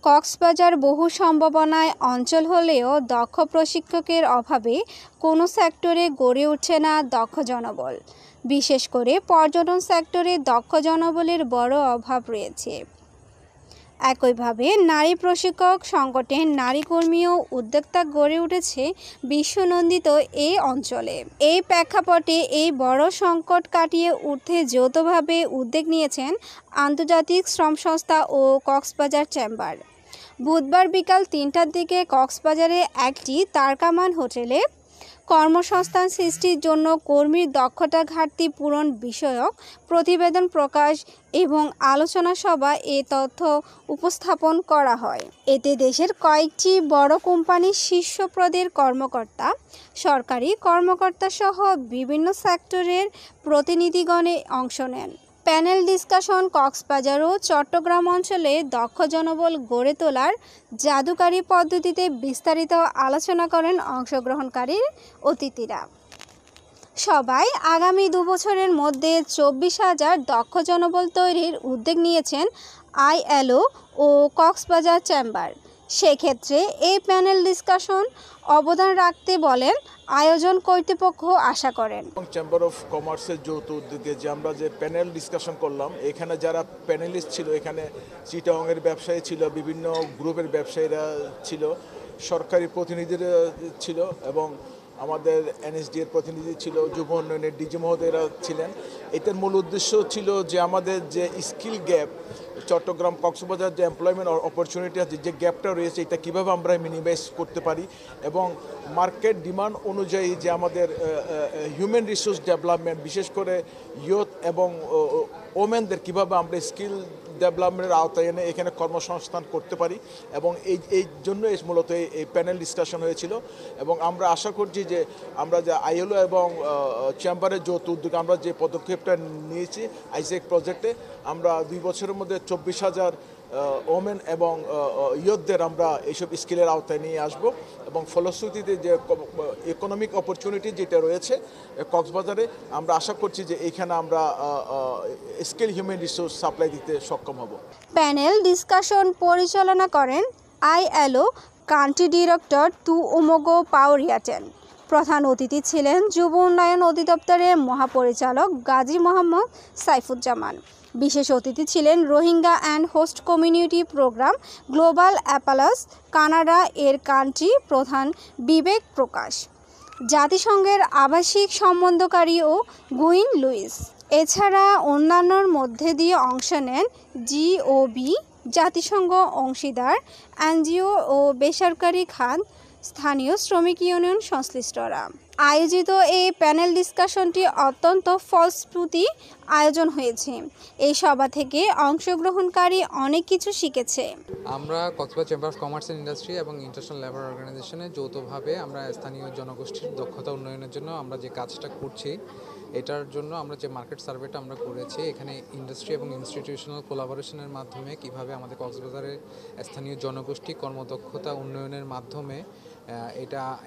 কক্সবাজার বহু সম্ভাবনায় অঞ্চল হলেও দক্ষ প্রশিক্ষকের অভাবে কোনো সেক্টরে গড়ে উঠছে না দক্ষ জনবল। বিশেষ করে পর্যটন সেক্টরে দক্ষ জনবলের বড় অভাব রয়েছে। একইভাবে নারী প্রশিক্ষক সংকটে নারী কর্মী ও উদ্যোক্তা গড়ে উঠেছে বিশ্বনন্দিত এই অঞ্চলে। এই প্রেক্ষাপটে এই বড় সংকট কাটিয়ে উঠতে যৌথভাবে উদ্যোগ নিয়েছেন আন্তর্জাতিক শ্রম সংস্থা ও কক্সবাজার চেম্বার। বুধবার বিকাল ৩টার দিকে কক্সবাজারে একটি তারকামান হোটেলে কর্মসংস্থান সৃষ্টির জন্য কর্মীর দক্ষতা ঘাটতি পূরণ বিষয়ক প্রতিবেদন প্রকাশ এবং আলোচনা সভা এ তথ্য উপস্থাপন করা হয়। এতে দেশের কয়েকটি বড় কোম্পানির শীর্ষ পদের কর্মকর্তা, সরকারি কর্মকর্তা সহ বিভিন্ন সেক্টরের প্রতিনিধিগণে অংশ নেন। প্যানেল ডিসকাশন কক্সবাজার ও চট্টগ্রাম অঞ্চলে দক্ষ জনবল গড়ে তোলার জাদুকারী পদ্ধতিতে বিস্তারিত আলোচনা করেন অংশগ্রহণকারী অতিথিরা। সবাই আগামী ২ বছরের মধ্যে ২৪,০০০ দক্ষ জনবল তৈরির উদ্যোগ নিয়েছেন আইএলও ও কক্সবাজার চেম্বার। সেক্ষেত্রে এই প্যানেল ডিসকাশন অবদান রাখতে বলেন আয়োজন কর্তৃপক্ষ আশা করেন। চেম্বার অফ কমার্সের যৌথ উদ্যোগে যে আমরা যে প্যানেল ডিসকাশন করলাম, এখানে যারা প্যানেলিস্ট ছিল, এখানে চিটাগংয়ের ব্যবসায়ী ছিল, বিভিন্ন গ্রুপের ব্যবসায়ীরা ছিল, সরকারি প্রতিনিধিরা ছিল এবং আমাদের এনএসডি এর প্রতিনিধি ছিল, যুব উন্নয়নের ডিজি মহোদয়রা ছিলেন। এটার মূল উদ্দেশ্য ছিল যে আমাদের যে স্কিল গ্যাপ, চট্টগ্রাম কক্সবাজার যে এমপ্লয়মেন্ট অপরচুনিটি আছে, যে গ্যাপটা রয়েছে, এটা কীভাবে আমরা মিনিমাইজ করতে পারি এবং মার্কেট ডিমান্ড অনুযায়ী যে আমাদের হিউম্যান রিসোর্স ডেভেলপমেন্ট, বিশেষ করে ইয়ুথ এবং ওমেনদের কীভাবে আমরা স্কিল ডেভেলপমেন্টের আওতায় এনে এখানে কর্মসংস্থান করতে পারি এবং এই জন্য মূলত এই প্যানেল ডিসকাশন হয়েছিল। এবং আমরা আশা করছি যে আমরা যে আইএলও এবং চেম্বারের যৌথ উদ্যোগে আমরা যে পদক্ষেপটা নিয়েছি আইসেক প্রজেক্টে, আমরা ২ বছরের মধ্যে ২৪,০০০ ওমেন এবং ইয়ুথদের আমরা এইসব স্কিলের আওতায় নিয়ে আসব এবং ফলশ্রুতিতে যে ইকোনমিক অপরচুনিটি যেটা রয়েছে কক্সবাজারে, আমরা আশা করছি যে এইখানে আমরা স্কিল হিউম্যান রিসোর্স সাপ্লাই দিতে সক্ষম হব। প্যানেল ডিসকাশন পরিচালনা করেন আইএলও কান্ট্রি ডিরেক্টর তুওমোগো পাওরিয়াটেন। প্রধান অতিথি ছিলেন যুব উন্নয়ন অধিদপ্তরের মহাপরিচালক গাজী মোহাম্মদ সাইফুজ্জামান। বিশেষ অতিথি ছিলেন Rohingya and host community program global affairs Canada এর কান্ট্রি প্রধান বিবেক প্রকাশ, জাতিসংঘের আবাসিক সম্বন্ধকারী ও গুইন লুইস। এছাড়া অন্যান্যর মধ্যে দিয়ে অংশ নেন জিওবি, জাতিসংঘ অংশীদার এনজিও ও বেসরকারি খাত, স্থানীয় শ্রমিক ইউনিয়ন সংশ্লিষ্টরা। আয়োজিত এই প্যানেল ডিসকাশনটি অত্যন্ত ফলপ্রসূ আয়োজন হয়েছে। এই সভা থেকে অংশগ্রহণকারী অনেক কিছু শিখেছে। আমরা Cox's Bazar chamber of commerce and industry এবং ইন্টারন্যাশনাল লেবার অর্গানাইজেশনে যৌথভাবে আমরা স্থানীয় জনগোষ্ঠীর দক্ষতা উন্নয়নের জন্য আমরা যে কাজটা করছি, এটার জন্য আমরা যে মার্কেট সার্ভেটা আমরা করেছি, এখানে ইন্ডাস্ট্রি এবং ইনস্টিটিউশনাল কোলাবোরেশনের মাধ্যমে কিভাবে আমাদের কক্সবাজারের স্থানীয় জনগোষ্ঠী কর্মদক্ষতা উন্নয়নের মাধ্যমে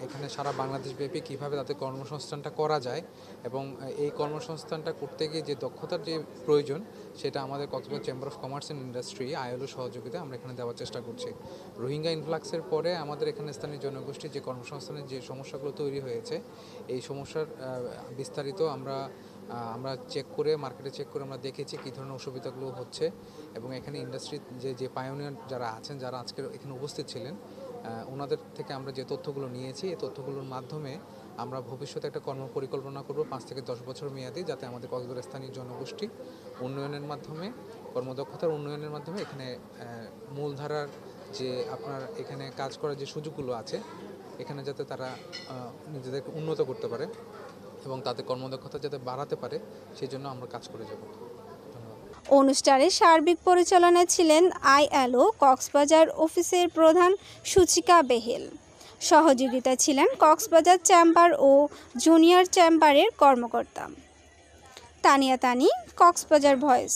এখানে সারা বাংলাদেশব্যাপী কীভাবে তাদের কর্মসংস্থানটা করা যায় এবং এই কর্মসংস্থানটা করতে গিয়ে যে দক্ষতার যে প্রয়োজন, সেটা আমাদের Cox's Bazar chamber of commerce and industry ILO সহযোগিতা আমরা এখানে দেওয়ার চেষ্টা করছি। রোহিঙ্গা ইনফ্লাক্সের পরে আমাদের এখানে স্থানীয় জনগোষ্ঠীর যে কর্মসংস্থানের যে সমস্যাগুলো তৈরি হয়েছে, এই সমস্যার বিস্তারিত আমরা চেক করে মার্কেটে চেক করে আমরা দেখেছি কী ধরনের অসুবিধাগুলো হচ্ছে এবং এখানে ইন্ডাস্ট্রির যে পায়োনিয়ার যারা আছেন, যারা আজকে এখানে উপস্থিত ছিলেন, ওনাদের থেকে আমরা যে তথ্যগুলো নিয়েছি, এই তথ্যগুলোর মাধ্যমে আমরা ভবিষ্যতে একটা কর্মপরিকল্পনা করব ৫ থেকে ১০ বছর মেয়াদী, যাতে আমাদের কক্সবাজার স্থানীয় জনগোষ্ঠী উন্নয়নের মাধ্যমে, কর্মদক্ষতার উন্নয়নের মাধ্যমে এখানে মূলধারার যে আপনার এখানে কাজ করার যে সুযোগগুলো আছে, এখানে যাতে তারা নিজেদেরকে উন্নত করতে পারে এবং তাদের কর্মদক্ষতা যাতে বাড়াতে পারে, সেই জন্য আমরা কাজ করে যাব। অনুষ্ঠানে সার্বিক পরিচালনায় ছিলেন আইএলও কক্সবাজার অফিসের প্রধান সুচিকা বেহেল। সহযোগিতায় ছিলেন কক্সবাজার চেম্বার ও জুনিয়র চেম্বারের কর্মকর্তা। তানিয়া তানি, কক্সবাজার ভয়েস।